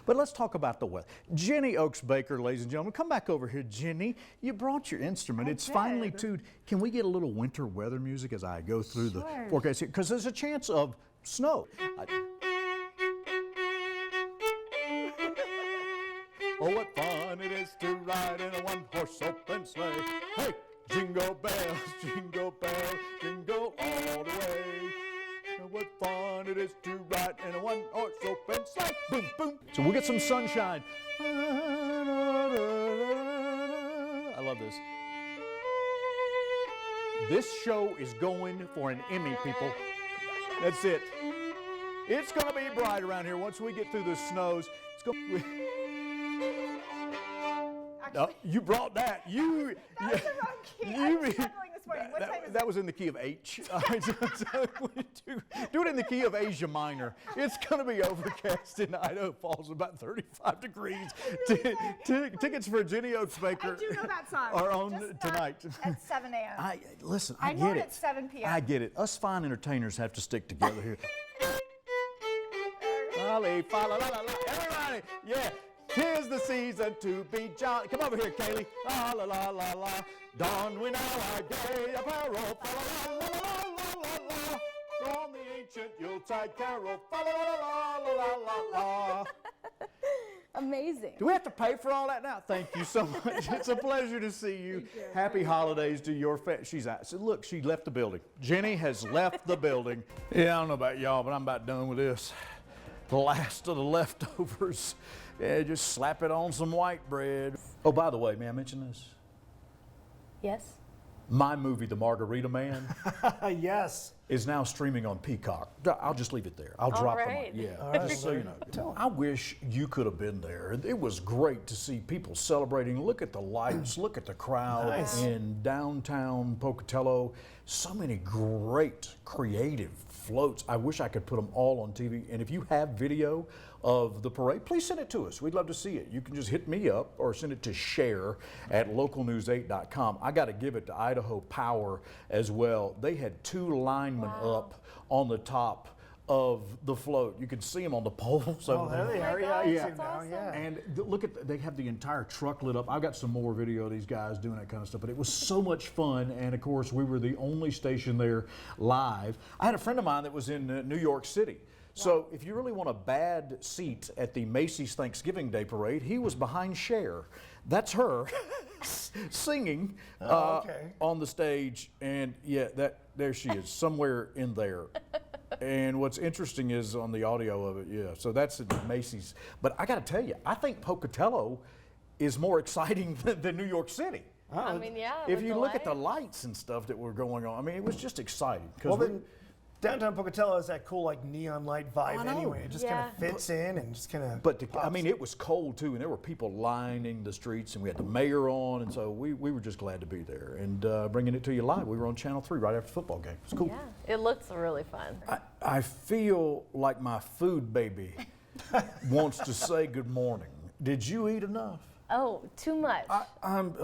But let's talk about the weather. Jenny Oaks Baker, ladies and gentlemen, come back over here, Jenny. You brought your instrument. It's finally tuned. Can we get a little winter weather music as I go through the forecast here? Because there's a chance of snow. Oh, what fun it is to ride in a one-horse open sleigh. Hey, jingle bells, jingle all the way. Oh, what fun it is to ride in a one-horse open sleigh. Boom, boom. So we'll get some sunshine. I love this. This show is going for an Emmy, people. That's it. It's going to be bright around here once we get through the snows. It's going. No, you brought that. That was the wrong key. I was struggling this morning. What time is that it? was in the key of H. Do it in the key of Asia minor. It's going to be overcast in Idaho Falls, about 35 degrees. Tickets for Jenny Oaks Baker I do know that song. are on Just tonight. At 7 a.m. Listen, I get know it. it's 7 p.m. I get it. Us fine entertainers have to stick together here. Everybody, yeah. 'Tis the season to be jolly. Come over here, Kaylee. La la la la la. Don we now our gay apparel. La la la la la la. From the ancient Yuletide carol. La la la la la la. Amazing. Do we have to pay for all that now? Thank you so much. It's a pleasure to see you. Happy holidays to your family. She's out. So look, she left the building. Jenny has left the building. Yeah, I don't know about y'all, but I'm about done with this. The last of the leftovers. Yeah, just slap it on some white bread. Oh, by the way, may I mention this? Yes. My movie, The Margarita Man, Yes. is now streaming on Peacock. I'll just leave it there. I'll drop the mic. Yeah, just so you know. I wish you could have been there. It was great to see people celebrating. Look at the lights. Look at the crowd in downtown Pocatello. So many great creative floats. I wish I could put them all on TV. And if you have video of the parade, please send it to us. We'd love to see it. You can just hit me up or send it to share@localnews8.com. I got to give it to Idaho Power as well. They had 2 linemen up on the top of the float. You can see them on the poles over there there. they are. gosh, Yeah, I that's see them now. awesome. Yeah. And look at, they have the entire truck lit up. I've got some more video of these guys doing that kind of stuff, but it was so much fun. And of course, we were the only station there live. I had a friend of mine that was in New York City. So if you really want a bad seat at the Macy's Thanksgiving Day Parade, he was behind Cher. That's her singing on the stage. And yeah, there she is, somewhere in there. And what's interesting is on the audio of it, yeah. So that's at Macy's. But I got to tell you, I think Pocatello is more exciting than New York City. I mean, yeah. If you look at the lights and stuff that were going on, I mean, it was just exciting. Well, then downtown Pocatello has that cool like neon light vibe know. anyway. It just kind of fits in and just kind of. But I mean, it was cold too, and there were people lining the streets, and we had the mayor on, and so we were just glad to be there and bringing it to you live. We were on Channel 3 right after the football game. It was cool. Yeah, it looks really fun. I feel like my food baby wants to say good morning. Did you eat enough? Oh, too much. I'm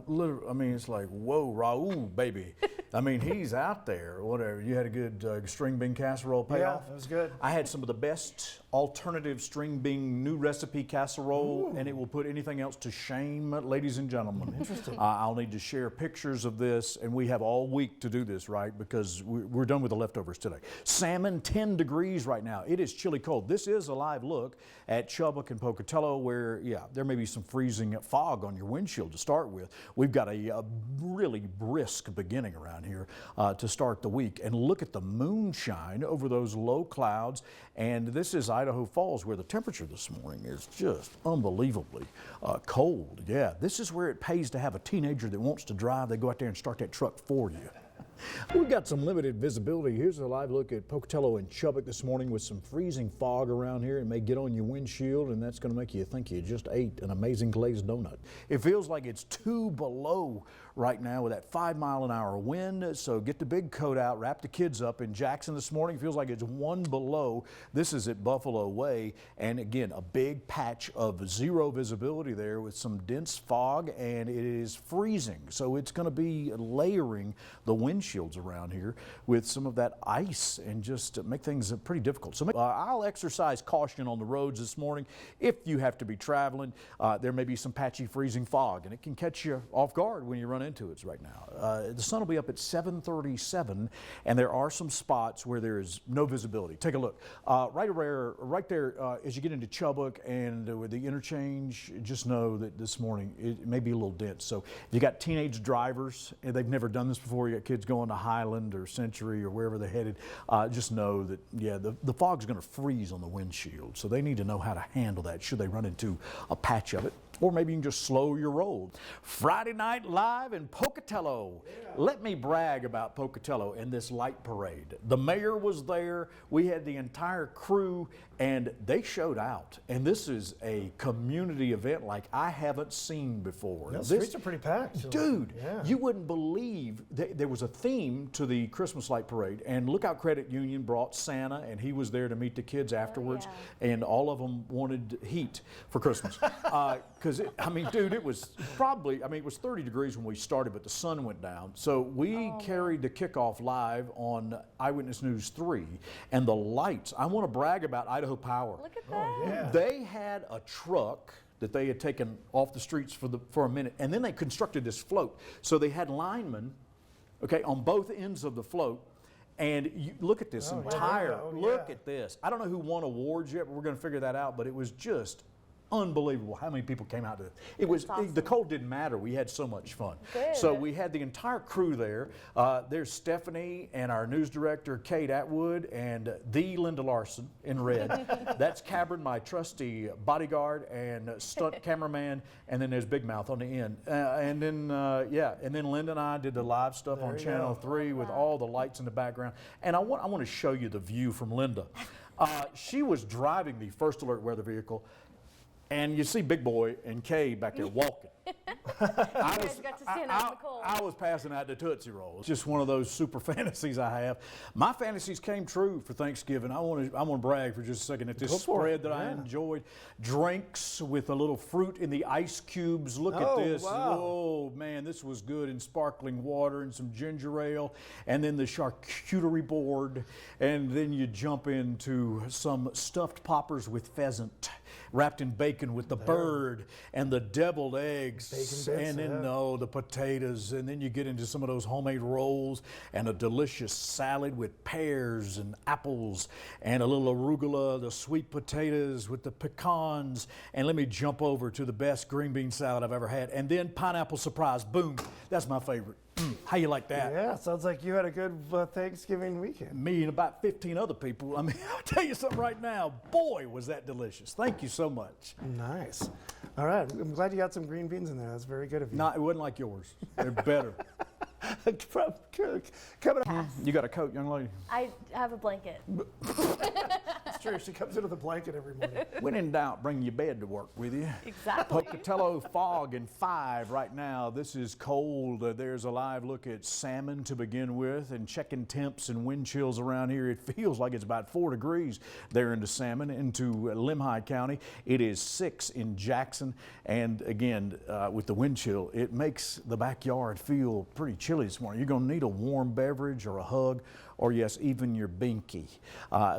literally, I mean, it's like, whoa, Raul, baby. I mean, he's out there, whatever. You had a good string bean casserole payoff? Yeah, it was good. I had some of the best alternative string bean new recipe casserole, and it will put anything else to shame, ladies and gentlemen. Interesting. I'll need to share pictures of this, and we have all week to do this, right? Because we're done with the leftovers today. Salmon, 10 degrees right now. It is chilly cold. This is a live look at Chubbuck and Pocatello where, yeah, there may be some freezing fog on your windshield to start with. We've got a really brisk beginning around here to start the week. And look at the moonshine over those low clouds. And this is Idaho Falls, where the temperature this morning is just unbelievably cold. Yeah, this is where it pays to have a teenager that wants to drive. They go out there and start that truck for you. We've got some limited visibility. Here's a live look at Pocatello and Chubbuck this morning with some freezing fog around here. It may get on your windshield, and that's going to make you think you just ate an amazing glazed donut. It feels like it's 2 below right now with that 5-mile-an-hour wind, so get the big coat out, wrap the kids up. In Jackson this morning, it feels like it's 1 below. This is at Buffalo Way, and again, a big patch of 0 visibility there with some dense fog, and it is freezing, so it's going to be layering the windshield windshields around here with some of that ice and just make things pretty difficult. So I'll exercise caution on the roads this morning. If you have to be traveling, there may be some patchy freezing fog, and it can catch you off guard when you run into it right now. The sun will be up at 7:37, and there are some spots where there is no visibility. Take a look. Right there as you get into Chubbuck and with the interchange, just know that this morning it may be a little dense. So if you got teenage drivers and they've never done this before, you got kids going to Highland or Century or wherever they're headed, just know that, yeah, the fog's going to freeze on the windshield. So they need to know how to handle that should they run into a patch of it. Or maybe you can just slow your roll. Friday Night Live in Pocatello. Yeah. Let me brag about Pocatello and this light parade. The mayor was there. We had the entire crew, and they showed out. And this is a community event like I haven't seen before. The streets are pretty packed. Dude, yeah. You wouldn't believe there was a theme to the Christmas light parade. And Lookout Credit Union brought Santa, and he was there to meet the kids afterwards. Yeah. And all of them wanted heat for Christmas. Because, I mean, dude, it was probably, I mean, it was 30 degrees when we started, but the sun went down. So we carried the kickoff live on Eyewitness News 3. And the lights, I want to brag about Idaho Power. Look at that. Yeah. They had a truck that they had taken off the streets for a minute, and then they constructed this float. So they had linemen, okay, on both ends of the float. And you look at this entire, look at this. I don't know who won awards yet, but we're going to figure that out. But it was just unbelievable how many people came out to it. It was awesome. The cold didn't matter. We had so much fun. Good. So we had the entire crew there. There's Stephanie and our news director Kate Atwood and the Linda Larson in red. That's Cabron, my trusty bodyguard and stunt cameraman, and then there's Big Mouth on the end. And then Linda and I did the live stuff on Channel 3 with all the lights in the background. And I want to show you the view from Linda. She was driving the First Alert weather vehicle. And you see Big Boy and Kay back there walking. got to stand out in the cold. I was passing out the Tootsie Rolls. Just one of those super fantasies I have. My fantasies came true for Thanksgiving. I want to brag for just a second at this spread that I enjoyed. Drinks with a little fruit in the ice cubes. Look at this. Wow. Oh, man, this was good. And sparkling water and some ginger ale. And then the charcuterie board. And then you jump into some stuffed poppers with pheasant, wrapped in bacon with the bird and the deviled eggs, bacon bits, and then the potatoes, and then you get into some of those homemade rolls and a delicious salad with pears and apples and a little arugula, the sweet potatoes with the pecans, and let me jump over to the best green bean salad I've ever had, and then pineapple surprise. Boom, that's my favorite. How you like that? Yeah, sounds like you had a good Thanksgiving weekend. Me and about 15 other people. I mean, I'll tell you something right now. Boy, was that delicious. Thank you so much. Nice. All right, I'm glad you got some green beans in there. That's very good of you. No, it wasn't like yours. They're better. Coming up. You got a coat, young lady? I have a blanket. It's true. She comes in with a blanket every morning. When in doubt, bring your bed to work with you. Exactly. Pocatello fog and 5 right now. This is cold. There's a live look at salmon to begin with, and checking temps and wind chills around here. It feels like it's about 4 degrees there into Salmon, into Lemhi County. It is 6 in Jackson, and again, with the wind chill, it makes the backyard feel pretty chilly this morning. You're going to need a warm beverage or a hug, or yes, even your binky.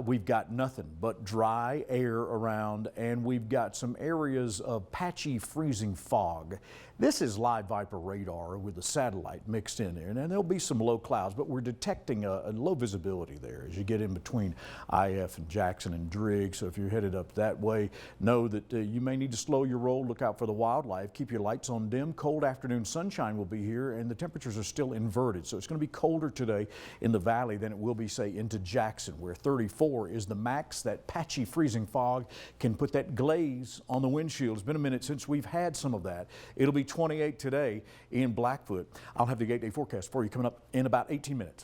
We've got nothing but dry air around, and we've got some areas of patchy freezing fog. This is live Viper radar with the satellite mixed in there, and there'll be some low clouds, but we're detecting a low visibility there as you get in between IF and Jackson and Driggs. So if you're headed up that way, know that you may need to slow your roll. Look out for the wildlife. Keep your lights on dim. Cold afternoon sunshine will be here, and the temperatures are still inverted. So it's going to be colder today in the valley than it will be, say, into Jackson, where 34 is the max. That patchy freezing fog can put that glaze on the windshield. It's been a minute since we've had some of that. It'll be 28 today in Blackfoot. I'll have the 8-day forecast for you coming up in about 18 minutes.